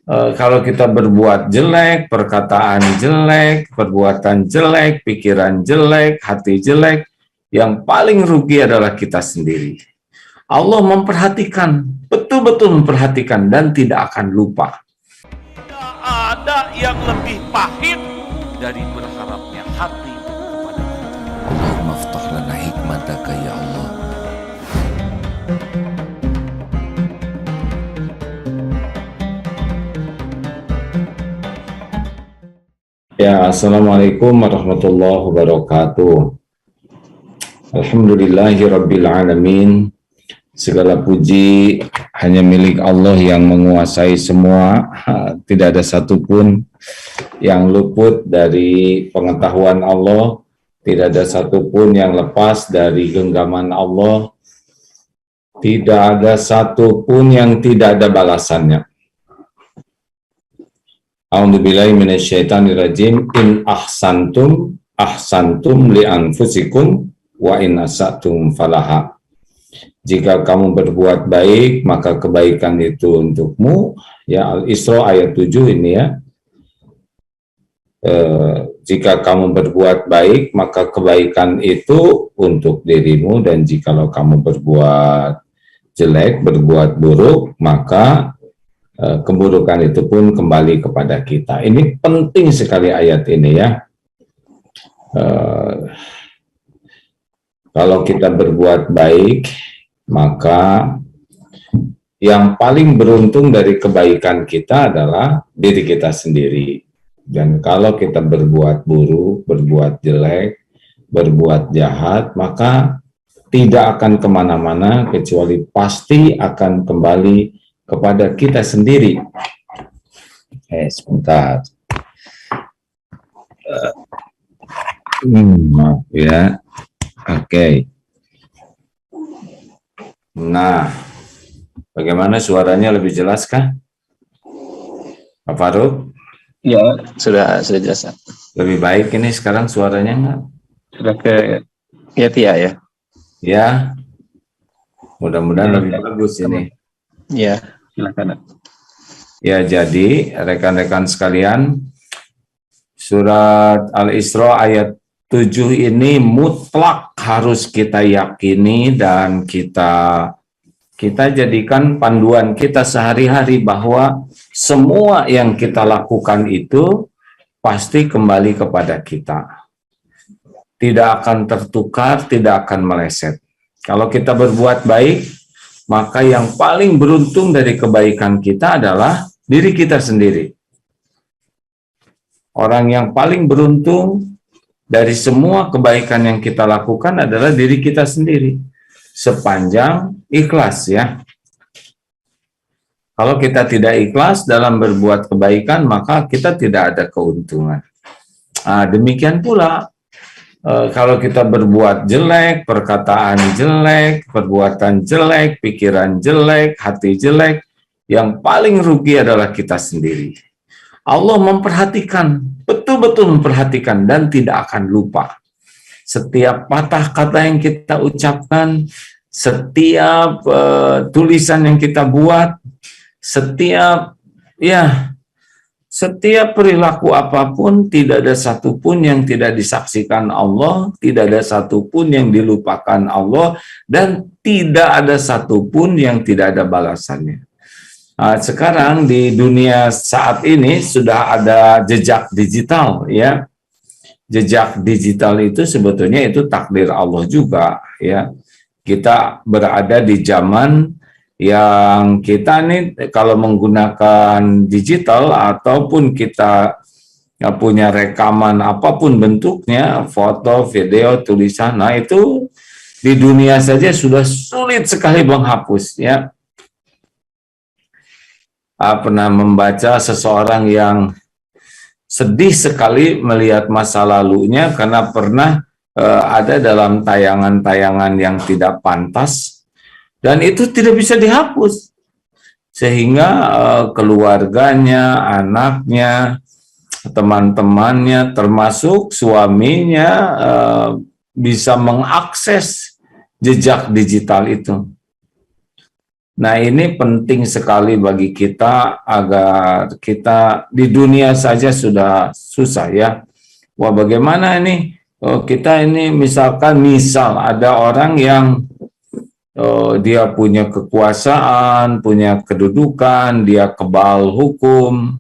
Kalau kita berbuat jelek, perkataan jelek, perbuatan jelek, pikiran jelek, hati jelek, yang paling rugi adalah kita sendiri. Allah memperhatikan, betul-betul memperhatikan dan tidak akan lupa. Tidak ada yang lebih pahit dari berharapnya hati kepada kita. Allahumma aftah lana hikmataka ya Allah. Ya, Assalamualaikum warahmatullahi wabarakatuh. Alhamdulillahirabbil alamin. Segala puji hanya milik Allah yang menguasai semua. Tidak ada satupun yang luput dari pengetahuan Allah. Tidak ada satupun yang lepas dari genggaman Allah. Tidak ada satupun yang tidak ada balasannya. A'udzubillahi minasyaitonirrajim. In ahsantum li anfusikum wa in asatum falaha. Jika kamu berbuat baik, maka kebaikan itu untukmu. Ya, Al-Isra ayat 7 ini ya. Jika kamu berbuat baik, maka kebaikan itu untuk dirimu, dan jikalau kamu berbuat jelek, berbuat buruk, maka keburukan itu pun kembali kepada kita. Ini penting sekali ayat ini ya. Kalau kita berbuat baik, maka yang paling beruntung dari kebaikan kita adalah diri kita sendiri. Dan kalau kita berbuat buruk, berbuat jelek, berbuat jahat, maka tidak akan kemana-mana, kecuali pasti akan kembali kepada kita sendiri. Sebentar. Maaf ya. Oke. Nah, bagaimana suaranya, lebih jelas kah, Pak Faruk? Ya, sudah jelas. Lebih baik ini sekarang suaranya enggak? Sudah ke Yatia ya? Ya. Mudah-mudahan lebih bagus ini. Ya, silakan. Ya, jadi rekan-rekan sekalian, surat Al-Isra ayat 7 ini mutlak harus kita yakini dan kita jadikan panduan kita sehari-hari, bahwa semua yang kita lakukan itu pasti kembali kepada kita. Tidak akan tertukar, tidak akan meleset. Kalau kita berbuat baik, maka yang paling beruntung dari kebaikan kita adalah diri kita sendiri. Orang yang paling beruntung dari semua kebaikan yang kita lakukan adalah diri kita sendiri, sepanjang ikhlas ya. Kalau kita tidak ikhlas dalam berbuat kebaikan, maka kita tidak ada keuntungan. Demikian pula kalau kita berbuat jelek, perkataan jelek, perbuatan jelek, pikiran jelek, hati jelek, yang paling rugi adalah kita sendiri. Allah memperhatikan, betul-betul memperhatikan dan tidak akan lupa. Setiap patah kata yang kita ucapkan, setiap tulisan yang kita buat, setiap perilaku apapun, tidak ada satupun yang tidak disaksikan Allah, tidak ada satupun yang dilupakan Allah, dan tidak ada satupun yang tidak ada balasannya. Sekarang di dunia saat ini sudah ada jejak digital ya. Jejak digital itu sebetulnya itu takdir Allah juga ya. Kita berada di zaman yang kita nih kalau menggunakan digital ataupun kita punya rekaman apapun bentuknya, foto, video, tulisan, nah itu di dunia saja sudah sulit sekali menghapus ya. Pernah membaca seseorang yang sedih sekali melihat masa lalunya karena pernah ada dalam tayangan-tayangan yang tidak pantas, dan itu tidak bisa dihapus, sehingga keluarganya, anaknya, teman-temannya, termasuk suaminya bisa mengakses jejak digital itu. Nah, ini penting sekali bagi kita agar kita di dunia saja sudah susah ya. Wah, bagaimana ini? Oh, kita ini misal ada orang yang dia punya kekuasaan, punya kedudukan, dia kebal hukum,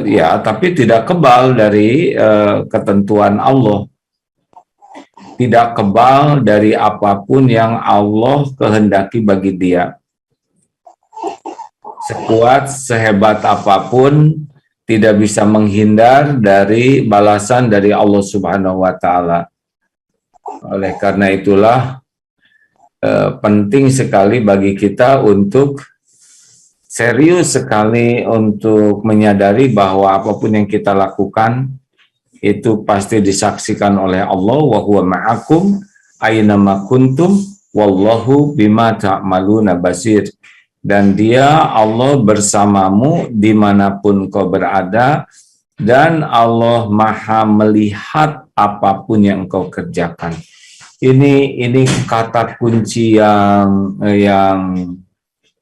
ya, tapi tidak kebal dari ketentuan Allah, tidak kebal dari apapun yang Allah kehendaki bagi dia. Sekuat, sehebat apapun, tidak bisa menghindar dari balasan dari Allah Subhanahu wa Ta'ala. Oleh karena itulah, penting sekali bagi kita untuk serius sekali untuk menyadari bahwa apapun yang kita lakukan itu pasti disaksikan oleh Allah, wa huwa ma'akum aina ma kuntum wallahu bima ta'maluna basir. Dan dia, Allah, bersamamu dimanapun kau berada, dan Allah maha melihat apapun yang engkau kerjakan. Ini kata kunci yang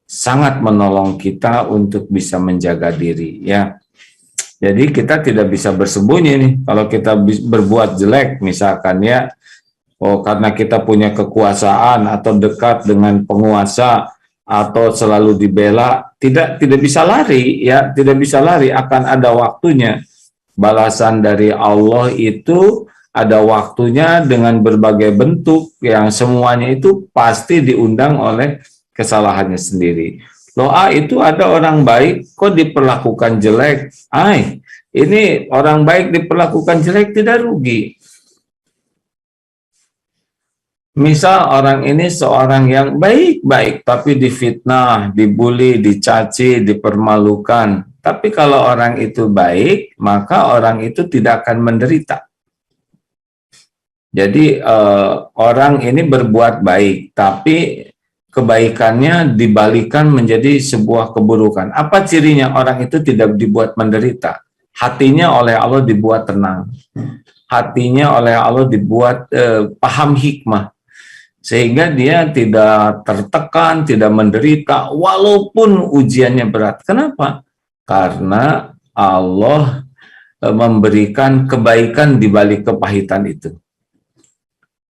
sangat menolong kita untuk bisa menjaga diri ya. Jadi kita tidak bisa bersembunyi nih kalau kita berbuat jelek misalkan ya. Oh, karena kita punya kekuasaan atau dekat dengan penguasa atau selalu dibela, tidak bisa lari ya, tidak bisa lari, akan ada waktunya. Balasan dari Allah itu ada waktunya dengan berbagai bentuk yang semuanya itu pasti diundang oleh kesalahannya sendiri. Doa itu ada orang baik kok diperlakukan jelek. Ini orang baik diperlakukan jelek tidak rugi. Misal orang ini seorang yang baik-baik tapi difitnah, dibully, dicaci, dipermalukan. Tapi kalau orang itu baik, maka orang itu tidak akan menderita. Jadi orang ini berbuat baik, tapi kebaikannya dibalikan menjadi sebuah keburukan. Apa cirinya orang itu tidak dibuat menderita? Hatinya oleh Allah dibuat tenang. Hatinya oleh Allah dibuat paham hikmah. Sehingga dia tidak tertekan, tidak menderita, walaupun ujiannya berat. Kenapa? Karena Allah memberikan kebaikan di balik kepahitan itu.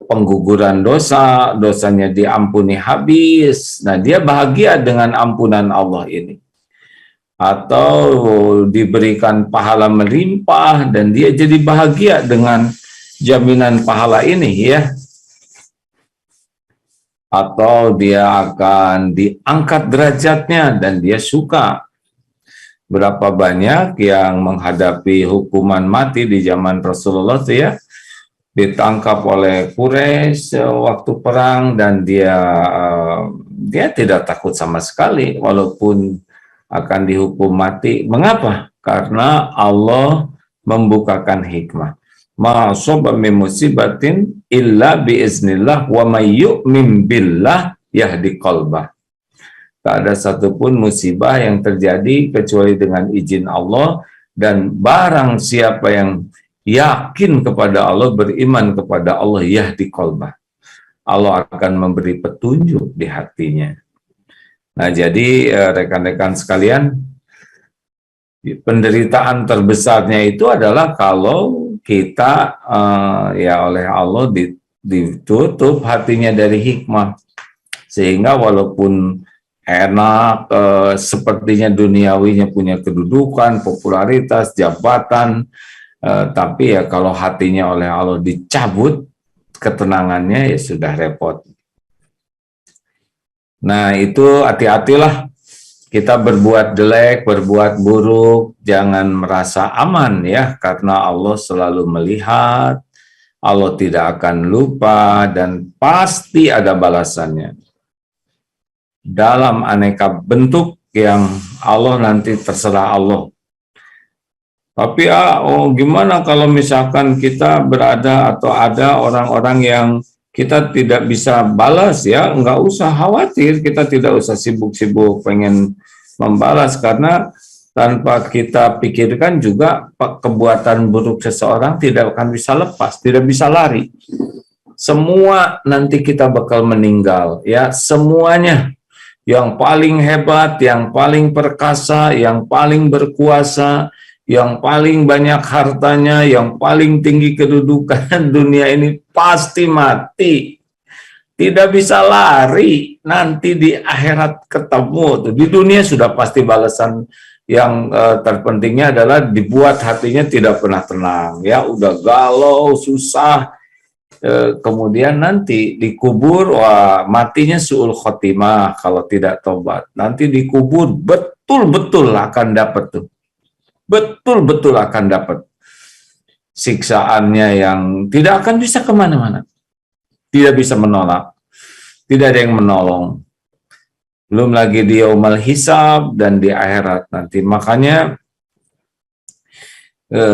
Pengguguran dosa, dosanya diampuni habis. Nah, dia bahagia dengan ampunan Allah ini. Atau diberikan pahala melimpah dan dia jadi bahagia dengan jaminan pahala ini ya. Atau dia akan diangkat derajatnya dan dia suka. Berapa banyak yang menghadapi hukuman mati di zaman Rasulullah itu ya, ditangkap oleh Quraisy waktu perang dan dia tidak takut sama sekali walaupun akan dihukum mati. Mengapa? Karena Allah membukakan hikmah. Ma asaba min musibatin illa biiznillah wa may yu'min billah yahdi qalbah. Tak ada satupun musibah yang terjadi kecuali dengan izin Allah, dan barang siapa yang yakin kepada Allah, beriman kepada Allah, yahdi qalbah, Allah akan memberi petunjuk di hatinya. Nah, jadi rekan-rekan sekalian, penderitaan terbesarnya itu adalah kalau kita ya oleh Allah ditutup hatinya dari hikmah, sehingga walaupun enak sepertinya duniawinya punya kedudukan, popularitas, jabatan, tapi ya kalau hatinya oleh Allah dicabut ketenangannya, ya sudah repot. Nah, itu hati-hatilah. Kita berbuat jelek, berbuat buruk, jangan merasa aman ya, karena Allah selalu melihat, Allah tidak akan lupa, dan pasti ada balasannya. Dalam aneka bentuk yang Allah nanti terserah Allah. Tapi gimana kalau misalkan kita berada atau ada orang-orang yang kita tidak bisa balas ya, nggak usah khawatir, kita tidak usah sibuk-sibuk pengen membalas, karena tanpa kita pikirkan juga kebuatan buruk seseorang tidak akan bisa lepas, tidak bisa lari. Semua nanti kita bakal meninggal ya, semuanya. yang paling hebat, yang paling perkasa, yang paling berkuasa, yang paling banyak hartanya, yang paling tinggi kedudukan dunia ini pasti mati. Tidak bisa lari, nanti di akhirat ketemu tuh. Di dunia sudah pasti balasan yang terpentingnya adalah dibuat hatinya tidak pernah tenang, ya udah galau, susah. Kemudian nanti dikubur, wah matinya su'ul khotimah kalau tidak tobat. Nanti dikubur betul-betul akan dapat tuh. Betul-betul akan dapat siksaannya yang tidak akan bisa kemana-mana. Tidak bisa menolak. Tidak ada yang menolong. Belum lagi di yaumul hisab dan di akhirat nanti. Makanya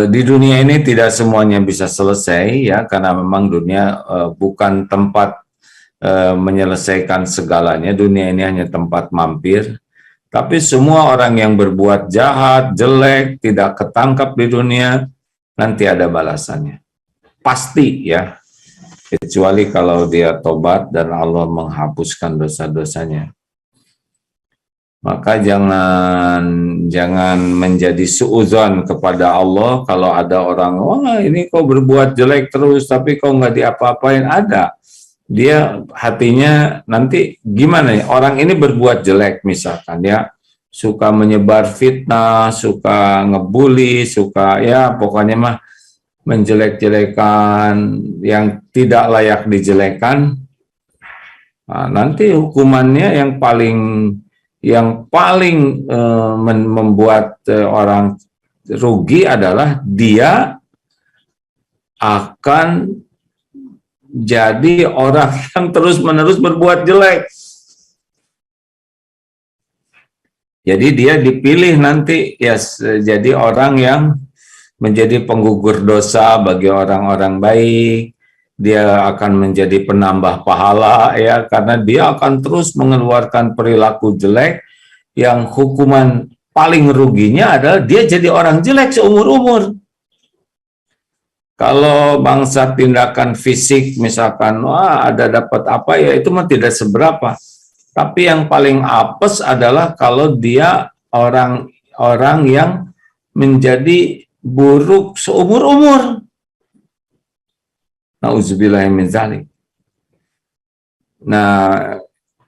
di dunia ini tidak semuanya bisa selesai ya, karena memang dunia bukan tempat menyelesaikan segalanya. Dunia ini hanya tempat mampir. Tapi semua orang yang berbuat jahat, jelek, tidak ketangkap di dunia, nanti ada balasannya. Pasti ya. Kecuali kalau dia tobat dan Allah menghapuskan dosa-dosanya. Maka jangan menjadi suudzon kepada Allah kalau ada orang, wah ini kok berbuat jelek terus tapi kok nggak diapa-apain. Ada, dia hatinya nanti gimana ya, orang ini berbuat jelek misalkan ya, suka menyebar fitnah, suka ngebully, suka ya pokoknya mah menjelek-jelekan yang tidak layak dijelekan. Nah, nanti hukumannya yang paling membuat orang rugi adalah dia akan jadi orang yang terus-menerus berbuat jelek. Jadi dia dipilih nanti ya jadi orang yang menjadi penggugur dosa bagi orang-orang baik. Dia akan menjadi penambah pahala ya, karena dia akan terus mengeluarkan perilaku jelek yang hukuman paling ruginya adalah dia jadi orang jelek seumur-umur. Kalau bangsa tindakan fisik misalkan, wah ada dapat apa ya, itu mah tidak seberapa. Tapi yang paling apes adalah kalau dia orang yang menjadi buruk seumur-umur. Nauzubillahi min dzalik. Nah,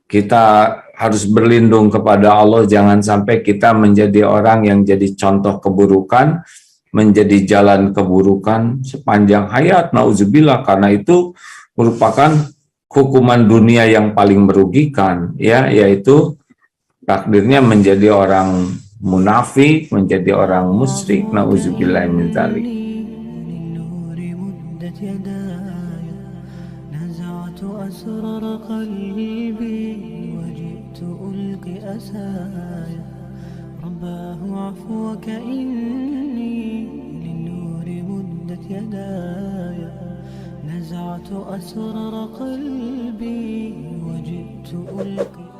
kita harus berlindung kepada Allah, jangan sampai kita menjadi orang yang jadi contoh keburukan, menjadi jalan keburukan sepanjang hayat. Nauzubillah, karena itu merupakan hukuman dunia yang paling merugikan, ya, yaitu takdirnya menjadi orang munafik, menjadi orang musyrik. Nauzubillahi min dzalik. أسرر قلبي وجئت ألقي أسايا رباه عفوك إني للنور مدت يدايا نزعت أسرر قلبي وجئت ألقي